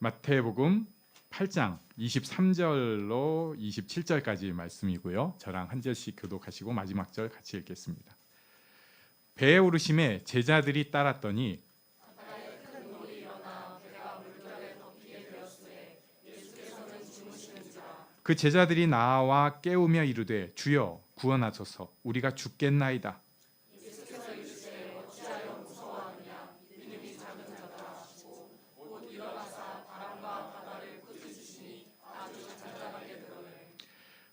마태복음 8장 23절로 27절까지 말씀이고요. 저랑 한 절씩 교독하시고 마지막 절 같이 읽겠습니다. 배에 오르심에 제자들이 따랐더니 그 제자들이 나와 깨우며 이르되 주여 구원하소서 우리가 죽겠나이다.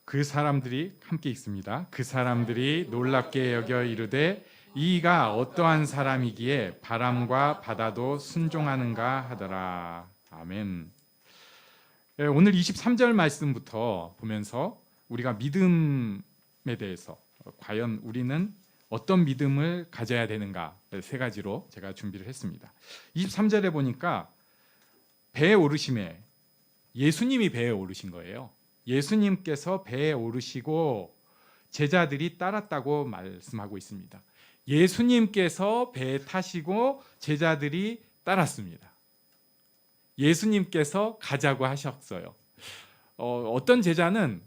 그 사람들이 함께 읽습니다. 그 사람들이 놀랍게 여겨 이르되 이가 어떠한 사람이기에 바람과 바다도 순종하는가 하더라. 아멘. 오늘 23절 말씀부터 보면서 우리가 믿음에 대해서 과연 우리는 어떤 믿음을 가져야 되는가 세 가지로 제가 준비를 했습니다. 23절에 보니까 배에 오르심에 예수님이 배에 오르신 거예요. 예수님께서 배에 오르시고 제자들이 따랐다고 말씀하고 있습니다. 예수님께서 배에 타시고 제자들이 따랐습니다. 예수님께서 가자고 하셨어요. 어떤 제자는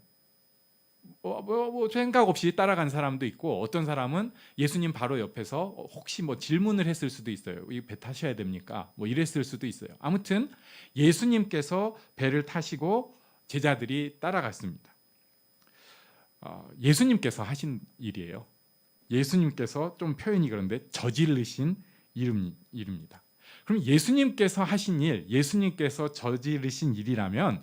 생각 없이 따라간 사람도 있고 어떤 사람은 예수님 바로 옆에서 혹시 질문을 했을 수도 있어요. 이 배 타셔야 됩니까? 이랬을 수도 있어요. 아무튼 예수님께서 배를 타시고 제자들이 따라갔습니다. 예수님께서 하신 일이에요. 예수님께서 좀 표현이 그런데 저지르신 일입니다. 그럼 예수님께서 하신 일, 예수님께서 저지르신 일이라면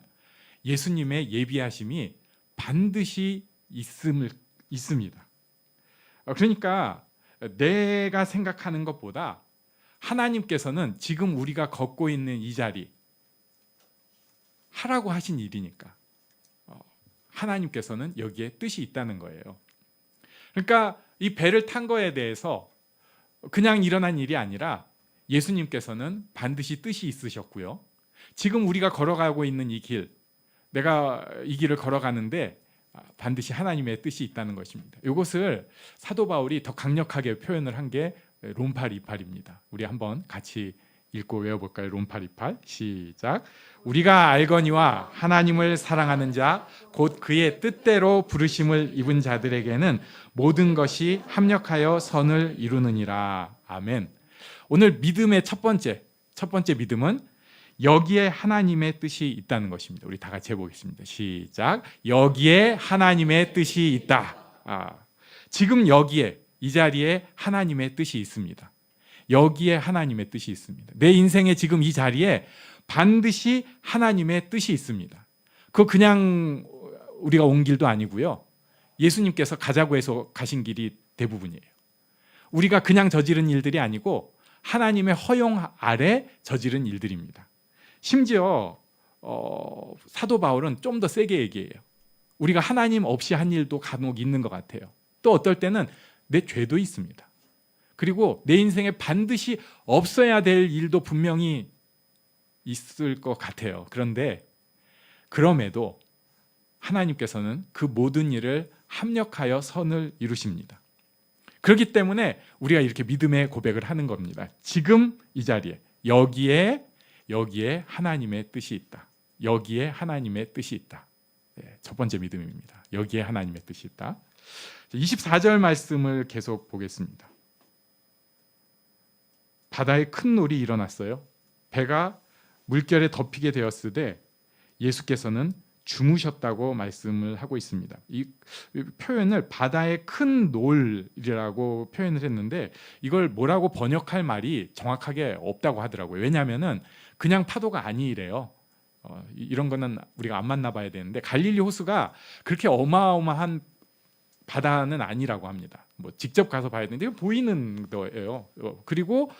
예수님의 예비하심이 반드시 있습니다. 그러니까 내가 생각하는 것보다 하나님께서는 지금 우리가 걷고 있는 이 자리 하라고 하신 일이니까 하나님께서는 여기에 뜻이 있다는 거예요. 그러니까 이 배를 탄 거에 대해서 그냥 일어난 일이 아니라 예수님께서는 반드시 뜻이 있으셨고요. 지금 우리가 걸어가고 있는 이 길, 내가 이 길을 걸어가는데 반드시 하나님의 뜻이 있다는 것입니다. 이것을 사도 바울이 더 강력하게 표현을 한 게 롬팔 28입니다. 우리 한번 같이 읽고 외워볼까요? 롬팔 28 시작. 우리가 알거니와 하나님을 사랑하는 자 곧 그의 뜻대로 부르심을 입은 자들에게는 모든 것이 합력하여 선을 이루느니라. 아멘. 오늘 믿음의 첫 번째 믿음은 여기에 하나님의 뜻이 있다는 것입니다. 우리 다 같이 해보겠습니다. 시작. 여기에 하나님의 뜻이 있다. 지금 여기에 이 자리에 하나님의 뜻이 있습니다. 여기에 하나님의 뜻이 있습니다. 내 인생의 지금 이 자리에 반드시 하나님의 뜻이 있습니다. 그거 그냥 우리가 온 길도 아니고요. 예수님께서 가자고 해서 가신 길이 대부분이에요. 우리가 그냥 저지른 일들이 아니고 하나님의 허용 아래 저지른 일들입니다. 심지어 사도 바울은 좀 더 세게 얘기해요. 우리가 하나님 없이 한 일도 간혹 있는 것 같아요. 또 어떨 때는 내 죄도 있습니다. 그리고 내 인생에 반드시 없어야 될 일도 분명히 있을 것 같아요. 그런데 그럼에도 하나님께서는 그 모든 일을 합력하여 선을 이루십니다. 그렇기 때문에 우리가 이렇게 믿음의 고백을 하는 겁니다. 지금 이 자리에 여기에 하나님의 뜻이 있다. 여기에 하나님의 뜻이 있다. 첫 번째 믿음입니다. 여기에 하나님의 뜻이 있다. 24절 말씀을 계속 보겠습니다. 바다에 큰 놀이 일어났어요. 배가 물결에 덮이게 되었으되 예수께서는 주무셨다고 말씀을 하고 있습니다. 이 표현을 바다의 큰 놀이라고 표현을 했는데 이걸 뭐라고 번역할 말이 정확하게 없다고 하더라고요. 왜냐하면 그냥 파도가 아니래요. 이런 거는 우리가 안 만나봐야 되는데 갈릴리 호수가 그렇게 어마어마한 바다는 아니라고 합니다. 직접 가서 봐야 되는데 보이는 거예요. 그리고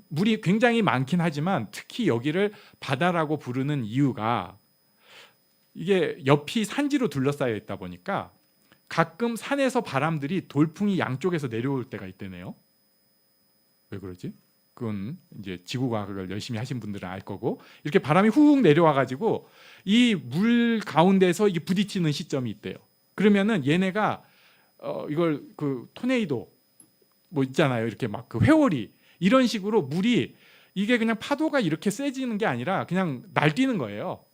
물이 굉장히 많긴 하지만 특히 여기를 바다라고 부르는 이유가 이게 옆이 산지로 둘러싸여 있다 보니까 가끔 산에서 바람들이 돌풍이 양쪽에서 내려올 때가 있대네요. 왜 그러지? 그건 이제 지구과학을 열심히 하신 분들은 알 거고 이렇게 바람이 훅 내려와 가지고 이 물 가운데서 이게 부딪히는 시점이 있대요. 그러면은 얘네가 이걸 토네이도 있잖아요. 이렇게 막 회오리 이런 식으로 물이 이게 그냥 파도가 이렇게 세지는 게 아니라 그냥 날뛰는 거예요.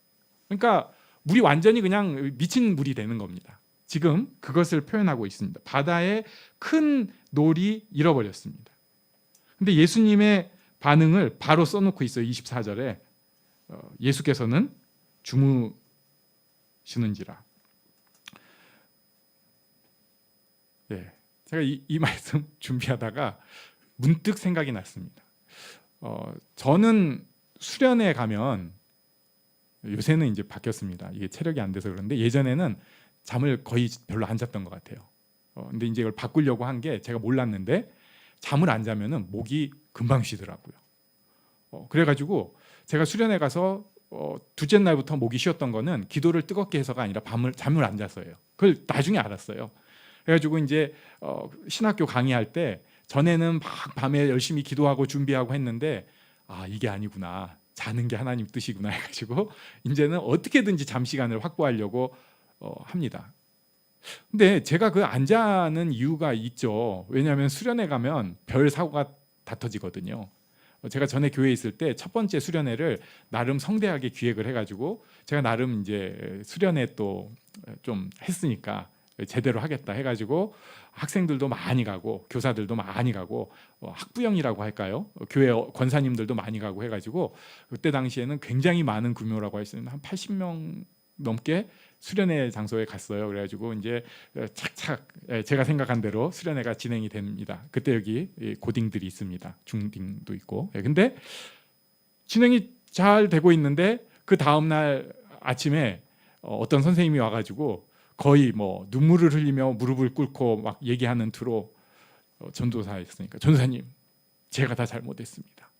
그러니까 물이 완전히 그냥 미친 물이 되는 겁니다. 지금 그것을 표현하고 있습니다. 바다에 큰 놀이 잃어버렸습니다. 근데 예수님의 반응을 바로 써놓고 있어요. 24절에 예수께서는 주무시는지라. 네, 제가 이 말씀 준비하다가 문득 생각이 났습니다. 저는 수련회 가면, 요새는 이제 바뀌었습니다. 이게 체력이 안 돼서 그런데 예전에는 잠을 거의 별로 안 잤던 것 같아요. 근데 이제 이걸 바꾸려고 한 게 제가 몰랐는데 잠을 안 자면은 목이 금방 쉬더라고요. 그래가지고 제가 수련회 가서 둘째 날부터 목이 쉬었던 거는 기도를 뜨겁게 해서가 아니라 잠을 안 잤어요. 그걸 나중에 알았어요. 그래가지고 이제 신학교 강의할 때 전에는 막 밤에 열심히 기도하고 준비하고 했는데 이게 아니구나, 자는 게 하나님 뜻이구나 해가지고 이제는 어떻게든지 잠 시간을 확보하려고 합니다. 근데 제가 그 안 자는 이유가 있죠. 왜냐하면 수련회 가면 별 사고가 다 터지거든요. 제가 전에 교회에 있을 때 첫 번째 수련회를 나름 성대하게 기획을 해가지고 제가 나름 이제 수련회 또 좀 했으니까 제대로 하겠다 해가지고 학생들도 많이 가고 교사들도 많이 가고 학부형이라고 할까요? 교회 권사님들도 많이 가고 해가지고 그때 당시에는 굉장히 많은 규모라고 할 수 있는 한 80명 넘게 수련회 장소에 갔어요. 그래가지고 이제 착착 제가 생각한 대로 수련회가 진행이 됩니다. 그때 여기 고딩들이 있습니다. 중딩도 있고. 근데 진행이 잘 되고 있는데 그 다음 날 아침에 어떤 선생님이 와가지고 거의 뭐 눈물을 흘리며 무릎을 꿇고 막 얘기하는 투로 전도사였으니까, 전도사님 제가 다 잘못했습니다.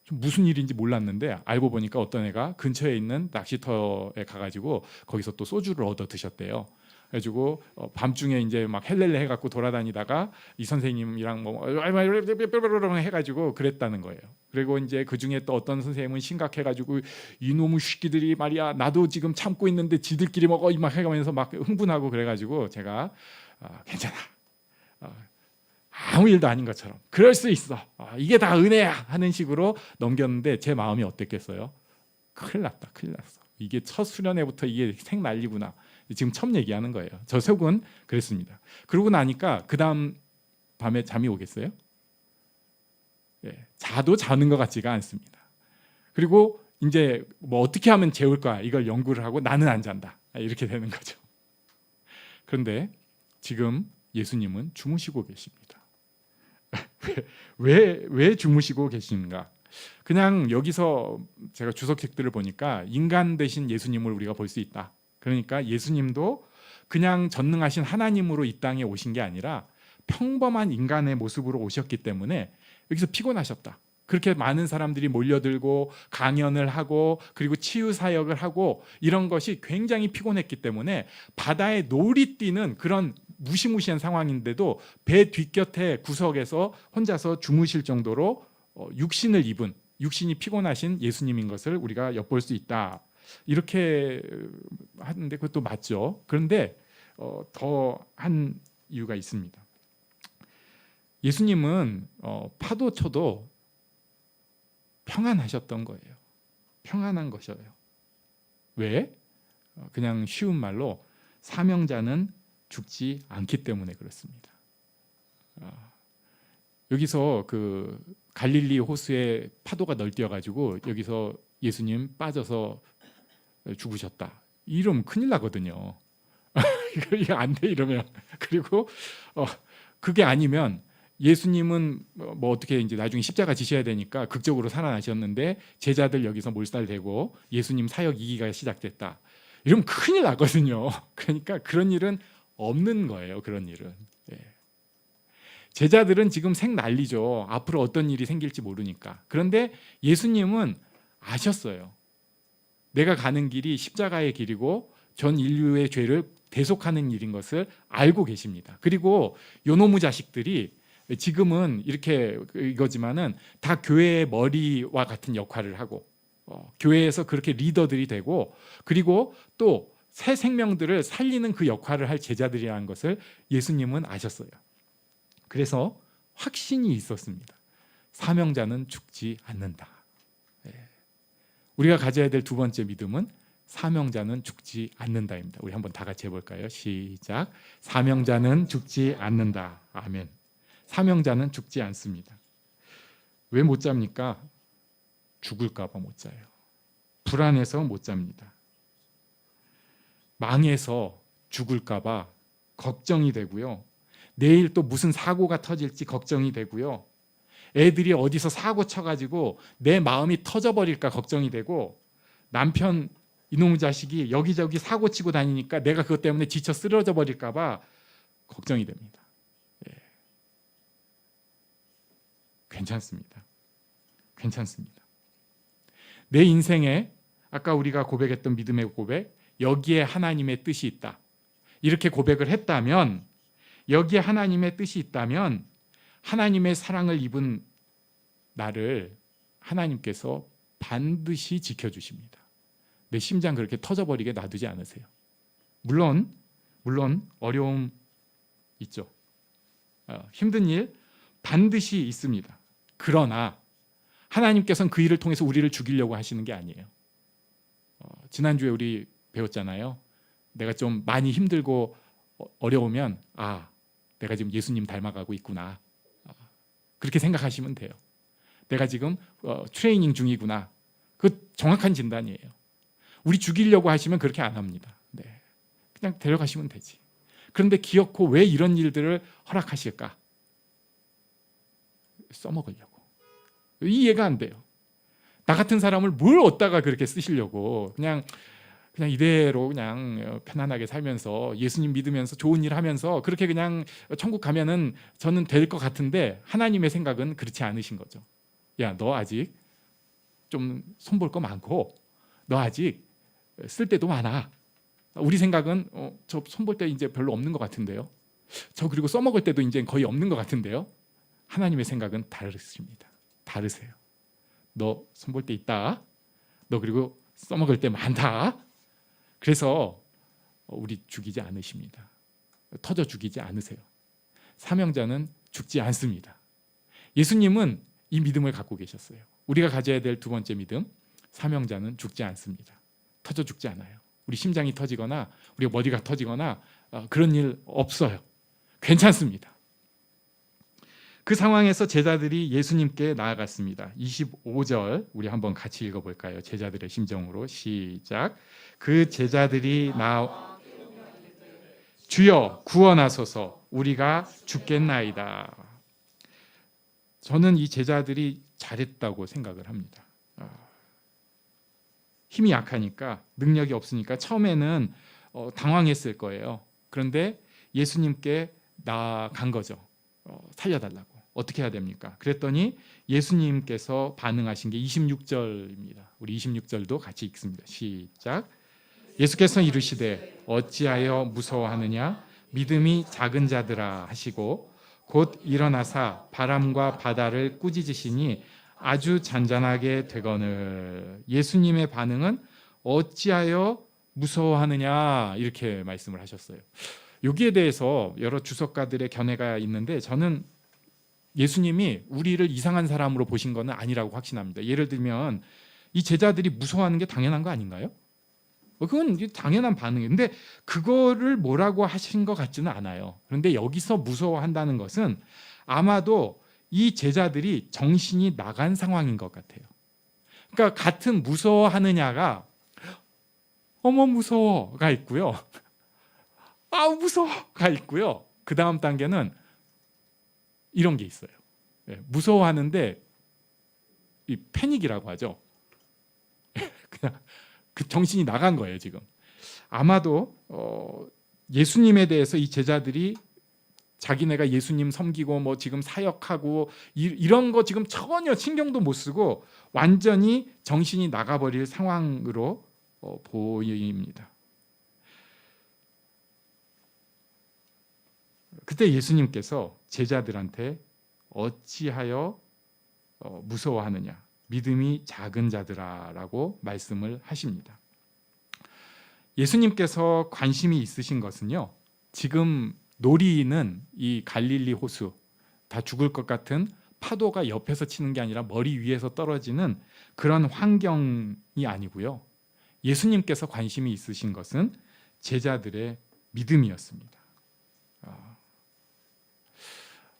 좀 무슨 일인지 몰랐는데 알고 보니까 어떤 애가 근처에 있는 낚시터에 가가지고 거기서 또 소주를 얻어 드셨대요. 그래가지고 밤중에 이제 막 헬렐레 해갖고 돌아다니다가 이 선생님이랑 뭐 해가지고 그랬다는 거예요. 그리고 이제 그 중에 또 어떤 선생님은 심각해가지고 이놈의 새끼들이 말이야, 나도 지금 참고 있는데 지들끼리 먹어 막 해가면서 막 흥분하고 그래가지고 제가 괜찮아, 아무 일도 아닌 것처럼 그럴 수 있어, 이게 다 은혜야 하는 식으로 넘겼는데 제 마음이 어땠겠어요? 큰일 났다, 큰일 났어. 이게 첫 수련회부터 이게 생 난리구나. 지금 처음 얘기하는 거예요. 저 속은 그랬습니다. 그러고 나니까 그 다음 밤에 잠이 오겠어요? 자도 자는 것 같지가 않습니다. 그리고 이제 뭐 어떻게 하면 재울 거야 이걸 연구를 하고 나는 안 잔다, 이렇게 되는 거죠. 그런데 지금 예수님은 주무시고 계십니다. 왜 주무시고 계신가? 그냥 여기서 제가 주석책들을 보니까 인간 대신 예수님을 우리가 볼 수 있다. 그러니까 예수님도 그냥 전능하신 하나님으로 이 땅에 오신 게 아니라 평범한 인간의 모습으로 오셨기 때문에 여기서 피곤하셨다. 그렇게 많은 사람들이 몰려들고 강연을 하고 그리고 치유 사역을 하고 이런 것이 굉장히 피곤했기 때문에 바다에 놀이 뛰는 그런 무시무시한 상황인데도 배 뒷곁에 구석에서 혼자서 주무실 정도로 육신을 입은, 육신이 피곤하신 예수님인 것을 우리가 엿볼 수 있다. 이렇게 하는데 그것도 맞죠. 그런데 더 한 이유가 있습니다. 예수님은 파도 쳐도 평안하셨던 거예요. 평안한 것이에요. 왜? 그냥 쉬운 말로 사명자는 죽지 않기 때문에 그렇습니다. 여기서 그 갈릴리 호수에 파도가 널뛰어가지고 여기서 예수님 빠져서 죽으셨다. 이러면 큰일 나거든요. 이거 안 돼 이러면. 그리고 그게 아니면 예수님은 뭐 어떻게 이제 나중에 십자가 지셔야 되니까 극적으로 살아나셨는데 제자들 여기서 몰살되고 예수님 사역 2기가 시작됐다. 이러면 큰일 나거든요. 그러니까 그런 일은 없는 거예요. 그런 일은. 제자들은 지금 생 난리죠. 앞으로 어떤 일이 생길지 모르니까. 그런데 예수님은 아셨어요. 내가 가는 길이 십자가의 길이고 전 인류의 죄를 대속하는 일인 것을 알고 계십니다. 그리고 요놈의 자식들이 지금은 이렇게 이거지만은 다 교회의 머리와 같은 역할을 하고 교회에서 그렇게 리더들이 되고 그리고 또 새 생명들을 살리는 그 역할을 할 제자들이라는 것을 예수님은 아셨어요. 그래서 확신이 있었습니다. 사명자는 죽지 않는다. 우리가 가져야 될 두 번째 믿음은 사명자는 죽지 않는다입니다. 우리 한번 다 같이 해볼까요? 시작. 사명자는 죽지 않는다. 아멘. 사명자는 죽지 않습니다. 왜 못 잡니까? 죽을까 봐 못 자요. 불안해서 못 잡니다. 망해서 죽을까 봐 걱정이 되고요. 내일 또 무슨 사고가 터질지 걱정이 되고요. 애들이 어디서 사고 쳐가지고 내 마음이 터져버릴까 걱정이 되고, 남편 이놈의 자식이 여기저기 사고 치고 다니니까 내가 그것 때문에 지쳐 쓰러져 버릴까 봐 걱정이 됩니다. 괜찮습니다. 괜찮습니다. 내 인생에 아까 우리가 고백했던 믿음의 고백, 여기에 하나님의 뜻이 있다, 이렇게 고백을 했다면, 여기에 하나님의 뜻이 있다면 하나님의 사랑을 입은 나를 하나님께서 반드시 지켜주십니다. 내 심장 그렇게 터져버리게 놔두지 않으세요. 물론 어려움 있죠. 힘든 일 반드시 있습니다. 그러나 하나님께서는 그 일을 통해서 우리를 죽이려고 하시는 게 아니에요. 지난주에 우리 배웠잖아요. 내가 좀 많이 힘들고 어려우면 내가 지금 예수님 닮아가고 있구나, 그렇게 생각하시면 돼요. 내가 지금 트레이닝 중이구나. 그 정확한 진단이에요. 우리 죽이려고 하시면 그렇게 안 합니다. 그냥 데려가시면 되지. 그런데 기어코 왜 이런 일들을 허락하실까? 써먹으려고. 이해가 안 돼요. 나 같은 사람을 뭘 얻다가 그렇게 쓰시려고. 그냥 이대로 그냥 편안하게 살면서 예수님 믿으면서 좋은 일 하면서 그렇게 그냥 천국 가면은 저는 될 것 같은데, 하나님의 생각은 그렇지 않으신 거죠. 야, 너 아직 좀 손볼 거 많고, 너 아직 쓸 데도 많아. 우리 생각은 저 손볼 때 이제 별로 없는 것 같은데요. 저 그리고 써먹을 때도 이제 거의 없는 것 같은데요. 하나님의 생각은 다르십니다. 다르세요. 너 손볼 때 있다. 너 그리고 써먹을 때 많다. 그래서 우리 죽이지 않으십니다. 터져 죽이지 않으세요. 사명자는 죽지 않습니다. 예수님은 이 믿음을 갖고 계셨어요. 우리가 가져야 될 두 번째 믿음, 사명자는 죽지 않습니다. 터져 죽지 않아요. 우리 심장이 터지거나 우리 머리가 터지거나 그런 일 없어요. 괜찮습니다. 그 상황에서 제자들이 예수님께 나아갔습니다. 25절 우리 한번 같이 읽어볼까요? 제자들의 심정으로 시작. 그 제자들이 주여 구원하소서, 우리가 죽겠나이다. 저는 이 제자들이 잘했다고 생각을 합니다. 힘이 약하니까, 능력이 없으니까 처음에는 당황했을 거예요. 그런데 예수님께 나아간 거죠. 살려달라고. 어떻게 해야 됩니까? 그랬더니 예수님께서 반응하신 게 26절입니다. 우리 26절도 같이 읽습니다. 시작. 예수께서 이르시되 어찌하여 무서워하느냐, 믿음이 작은 자들아 하시고 곧 일어나사 바람과 바다를 꾸짖으시니 아주 잔잔하게 되거늘. 예수님의 반응은 어찌하여 무서워하느냐, 이렇게 말씀을 하셨어요. 여기에 대해서 여러 주석가들의 견해가 있는데, 저는 예수님이 우리를 이상한 사람으로 보신 것은 아니라고 확신합니다. 예를 들면 이 제자들이 무서워하는 게 당연한 거 아닌가요? 그건 당연한 반응인데 그거를 뭐라고 하신 것 같지는 않아요. 그런데 여기서 무서워한다는 것은 아마도 이 제자들이 정신이 나간 상황인 것 같아요. 그러니까 같은 무서워하느냐가 어머 무서워가 있고요, 아우 무서워가 있고요, 그 다음 단계는 이런 게 있어요. 무서워하는데 이 패닉이라고 하죠. 그냥 그 정신이 나간 거예요 지금. 아마도 예수님에 대해서 이 제자들이 자기네가 예수님 섬기고 뭐 지금 사역하고 이런 거 지금 전혀 신경도 못 쓰고 완전히 정신이 나가버릴 상황으로 보입니다. 그때 예수님께서 제자들한테 어찌하여 무서워하느냐, 믿음이 작은 자들아라고 말씀을 하십니다. 예수님께서 관심이 있으신 것은요, 지금 노리는 이 갈릴리 호수, 다 죽을 것 같은 파도가 옆에서 치는 게 아니라 머리 위에서 떨어지는 그런 환경이 아니고요. 예수님께서 관심이 있으신 것은 제자들의 믿음이었습니다.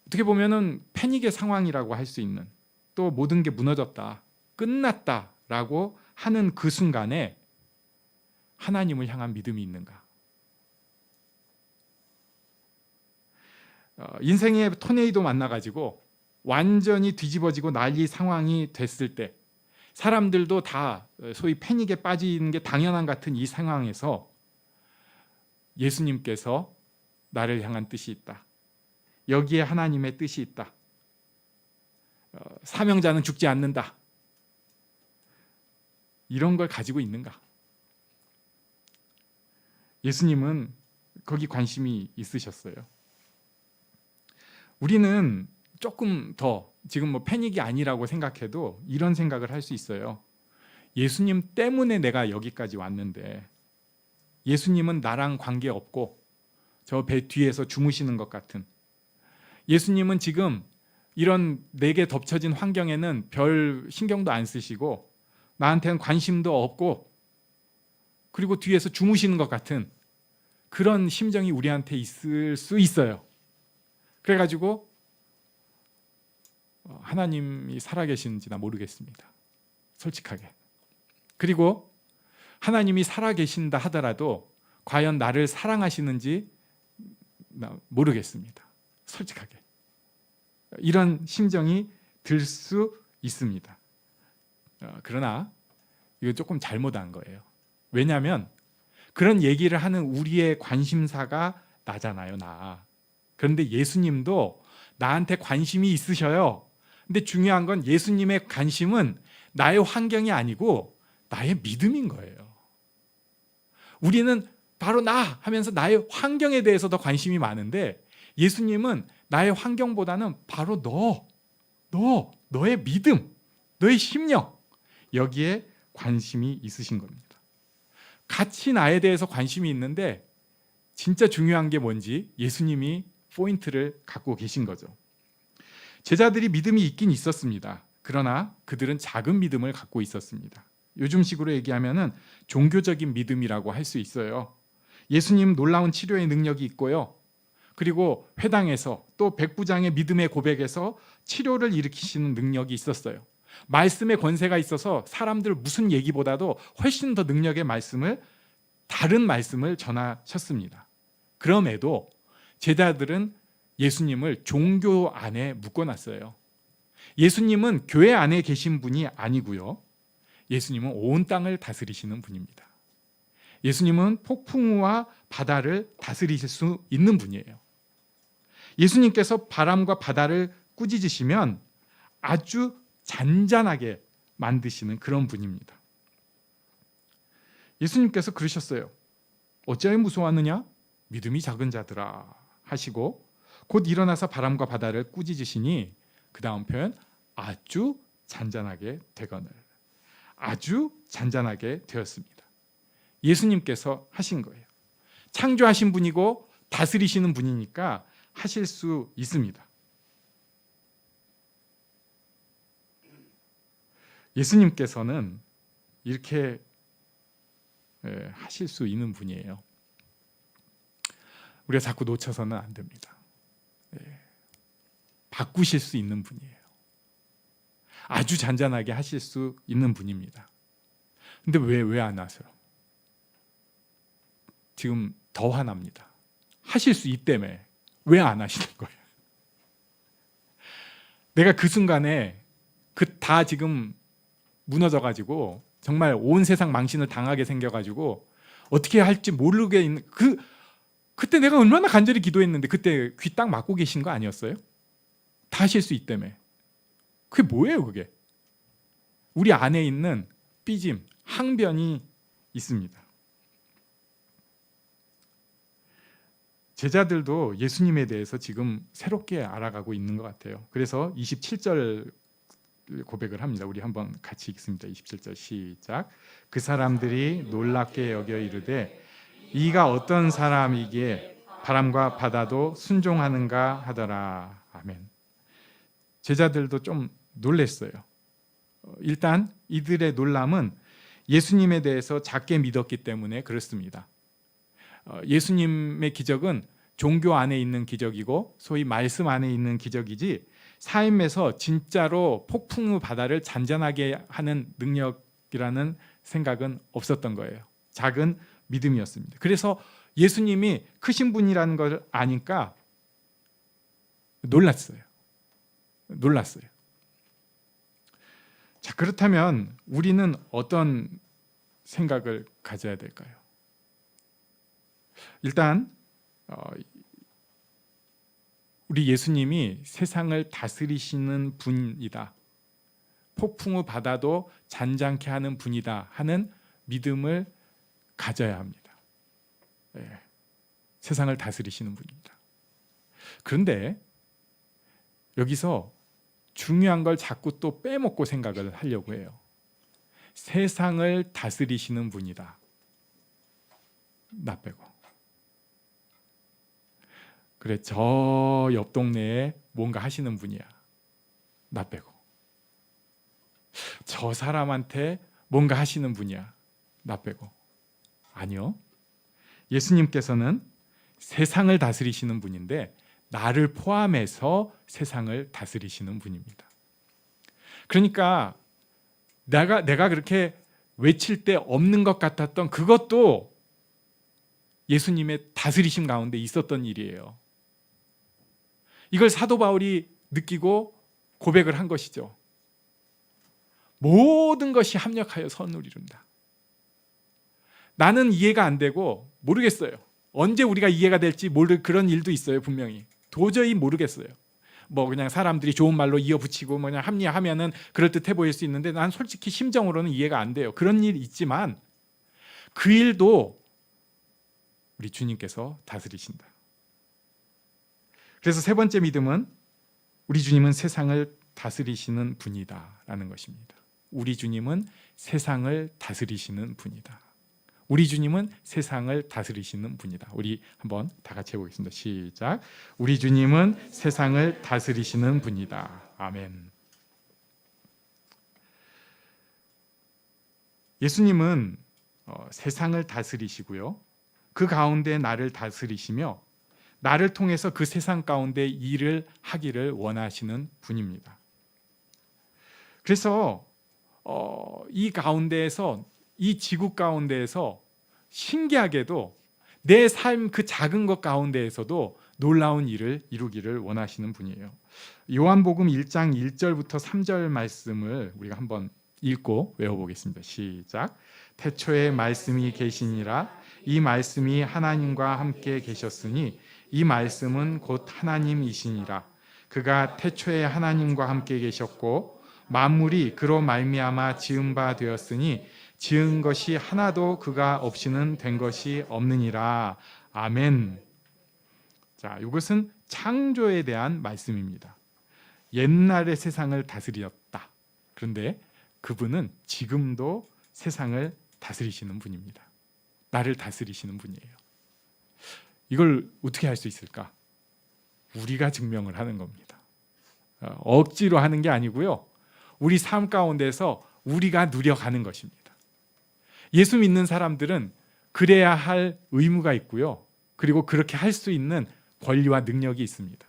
어떻게 보면은 패닉의 상황이라고 할 수 있는, 또 모든 게 무너졌다, 끝났다라고 하는 그 순간에 하나님을 향한 믿음이 있는가? 인생의 토네이도 만나가지고 완전히 뒤집어지고 난리 상황이 됐을 때, 사람들도 다 소위 패닉에 빠지는 게 당연한 같은 이 상황에서 예수님께서 나를 향한 뜻이 있다, 여기에 하나님의 뜻이 있다, 사명자는 죽지 않는다, 이런 걸 가지고 있는가? 예수님은 거기 관심이 있으셨어요. 우리는 조금 더 지금 뭐 패닉이 아니라고 생각해도 이런 생각을 할 수 있어요. 예수님 때문에 내가 여기까지 왔는데 예수님은 나랑 관계없고 저 배 뒤에서 주무시는 것 같은, 예수님은 지금 이런 내게 덮쳐진 환경에는 별 신경도 안 쓰시고 나한테는 관심도 없고 그리고 뒤에서 주무시는 것 같은 그런 심정이 우리한테 있을 수 있어요. 그래가지고 하나님이 살아계시는지 나 모르겠습니다, 솔직하게. 그리고 하나님이 살아계신다 하더라도 과연 나를 사랑하시는지 나 모르겠습니다, 솔직하게. 이런 심정이 들 수 있습니다. 그러나 이거 조금 잘못한 거예요. 왜냐하면 그런 얘기를 하는 우리의 관심사가 나잖아요, 나. 그런데 예수님도 나한테 관심이 있으셔요. 근데 중요한 건 예수님의 관심은 나의 환경이 아니고 나의 믿음인 거예요. 우리는 바로 나 하면서 나의 환경에 대해서 더 관심이 많은데 예수님은 나의 환경보다는 바로 너의 믿음, 너의 심령, 여기에 관심이 있으신 겁니다. 같이 나에 대해서 관심이 있는데 진짜 중요한 게 뭔지 예수님이 포인트를 갖고 계신 거죠. 제자들이 믿음이 있긴 있었습니다. 그러나 그들은 작은 믿음을 갖고 있었습니다. 요즘식으로 얘기하면은 종교적인 믿음이라고 할 수 있어요. 예수님 놀라운 치료의 능력이 있고요. 그리고 회당에서 또 백부장의 믿음의 고백에서 치료를 일으키시는 능력이 있었어요. 말씀의 권세가 있어서 사람들 무슨 얘기보다도 훨씬 더 능력의 말씀을, 다른 말씀을 전하셨습니다. 그럼에도 제자들은 예수님을 종교 안에 묶어놨어요. 예수님은 교회 안에 계신 분이 아니고요. 예수님은 온 땅을 다스리시는 분입니다. 예수님은 폭풍우와 바다를 다스리실 수 있는 분이에요. 예수님께서 바람과 바다를 꾸짖으시면 아주 잔잔하게 만드시는 그런 분입니다. 예수님께서 그러셨어요. 어찌하여 무서워하느냐? 믿음이 작은 자들아 하시고 곧 일어나서 바람과 바다를 꾸짖으시니 그 다음 표현 아주 잔잔하게 되거늘, 아주 잔잔하게 되었습니다. 예수님께서 하신 거예요. 창조하신 분이고 다스리시는 분이니까 하실 수 있습니다. 예수님께서는 이렇게 하실 수 있는 분이에요. 우리가 자꾸 놓쳐서는 안 됩니다. 바꾸실 수 있는 분이에요. 아주 잔잔하게 하실 수 있는 분입니다. 근데 왜 안 하세요? 지금 더 화납니다. 하실 수 있다며 왜 안 하시는 거예요? 내가 그 순간에 다 지금 무너져가지고 정말 온 세상 망신을 당하게 생겨가지고 어떻게 할지 모르게 있는 그때 내가 얼마나 간절히 기도했는데 그때 귀 딱 막고 계신 거 아니었어요? 다 하실 수 있다며. 그게 뭐예요 그게? 우리 안에 있는 삐짐, 항변이 있습니다. 제자들도 예수님에 대해서 지금 새롭게 알아가고 있는 것 같아요. 그래서 27절 고백을 합니다. 우리 한번 같이 읽습니다. 27절 시작. 그 사람들이 놀랍게 여겨 이르되 이가 어떤 사람이기에 바람과 바다도 순종하는가 하더라. 아멘. 제자들도 좀 놀랬어요. 일단 이들의 놀람은 예수님에 대해서 작게 믿었기 때문에 그렇습니다. 예수님의 기적은 종교 안에 있는 기적이고 소위 말씀 안에 있는 기적이지 삶에서 진짜로 폭풍의 바다를 잔잔하게 하는 능력이라는 생각은 없었던 거예요. 작은 믿음이었습니다. 그래서 예수님이 크신 분이라는 걸 아니까 놀랐어요. 자, 그렇다면 우리는 어떤 생각을 가져야 될까요? 일단 우리 예수님이 세상을 다스리시는 분이다. 폭풍의 바다도 잔잔케 하는 분이다 하는 믿음을 가져야 합니다. 세상을 다스리시는 분입니다. 그런데 여기서 중요한 걸 자꾸 또 빼먹고 생각을 하려고 해요. 세상을 다스리시는 분이다. 나 빼고. 그래, 저 옆 동네에 뭔가 하시는 분이야. 나 빼고. 저 사람한테 뭔가 하시는 분이야. 나 빼고. 아니요. 예수님께서는 세상을 다스리시는 분인데 나를 포함해서 세상을 다스리시는 분입니다. 그러니까 내가 그렇게 외칠 때 없는 것 같았던 그것도 예수님의 다스리심 가운데 있었던 일이에요. 이걸 사도 바울이 느끼고 고백을 한 것이죠. 모든 것이 합력하여 선을 이룬다. 나는 이해가 안 되고 모르겠어요. 언제 우리가 이해가 될지 모를 그런 일도 있어요. 분명히. 도저히 모르겠어요. 뭐 그냥 사람들이 좋은 말로 이어붙이고 그냥 합리화하면은 그럴듯해 보일 수 있는데 난 솔직히 심정으로는 이해가 안 돼요. 그런 일 있지만 그 일도 우리 주님께서 다스리신다. 그래서 세 번째 믿음은 우리 주님은 세상을 다스리시는 분이다라는 것입니다. 우리 주님은 세상을 다스리시는 분이다. 우리 주님은 세상을 다스리시는 분이다. 우리 한번 다 같이 해보겠습니다. 시작. 우리 주님은 세상을 다스리시는 분이다. 아멘. 예수님은 세상을 다스리시고요. 그 가운데 나를 다스리시며 나를 통해서 그 세상 가운데 일을 하기를 원하시는 분입니다. 그래서 이 가운데에서 이 지구 가운데에서 신기하게도 내 삶 그 작은 것 가운데에서도 놀라운 일을 이루기를 원하시는 분이에요. 요한복음 1장 1절부터 3절 말씀을 우리가 한번 읽고 외워보겠습니다. 시작. 태초에 말씀이 계시니라. 이 말씀이 하나님과 함께 계셨으니 이 말씀은 곧 하나님이시니라. 그가 태초에 하나님과 함께 계셨고 만물이 그로 말미암아 지은 바 되었으니 지은 것이 하나도 그가 없이는 된 것이 없느니라. 아멘. 자, 이것은 창조에 대한 말씀입니다. 옛날의 세상을 다스렸다. 그런데 그분은 지금도 세상을 다스리시는 분입니다. 나를 다스리시는 분이에요. 이걸 어떻게 할 수 있을까? 우리가 증명을 하는 겁니다. 억지로 하는 게 아니고요. 우리 삶 가운데서 우리가 누려가는 것입니다. 예수 믿는 사람들은 그래야 할 의무가 있고요. 그리고 그렇게 할 수 있는 권리와 능력이 있습니다.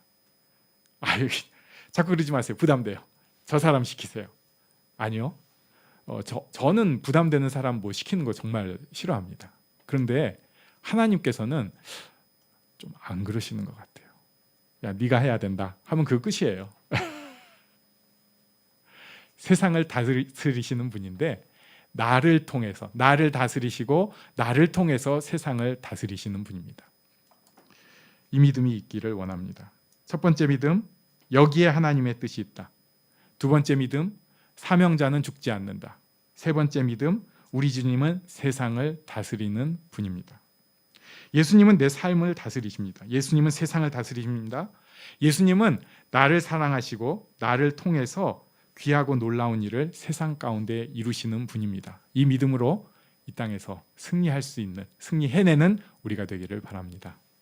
자꾸 그러지 마세요. 부담돼요. 저 사람 시키세요. 아니요. 저는 부담되는 사람 뭐 시키는 거 정말 싫어합니다. 그런데 하나님께서는 좀 안 그러시는 것 같아요. 야, 네가 해야 된다 하면 그 끝이에요. 세상을 다스리시는 분인데 나를 통해서, 나를 다스리시고 나를 통해서 세상을 다스리시는 분입니다. 이 믿음이 있기를 원합니다. 첫 번째 믿음, 여기에 하나님의 뜻이 있다. 두 번째 믿음, 사명자는 죽지 않는다. 세 번째 믿음, 우리 주님은 세상을 다스리는 분입니다. 예수님은 내 삶을 다스리십니다. 예수님은 세상을 다스리십니다. 예수님은 나를 사랑하시고 나를 통해서 귀하고 놀라운 일을 세상 가운데 이루시는 분입니다. 이 믿음으로 이 땅에서 승리할 수 있는, 승리해내는 우리가 되기를 바랍니다.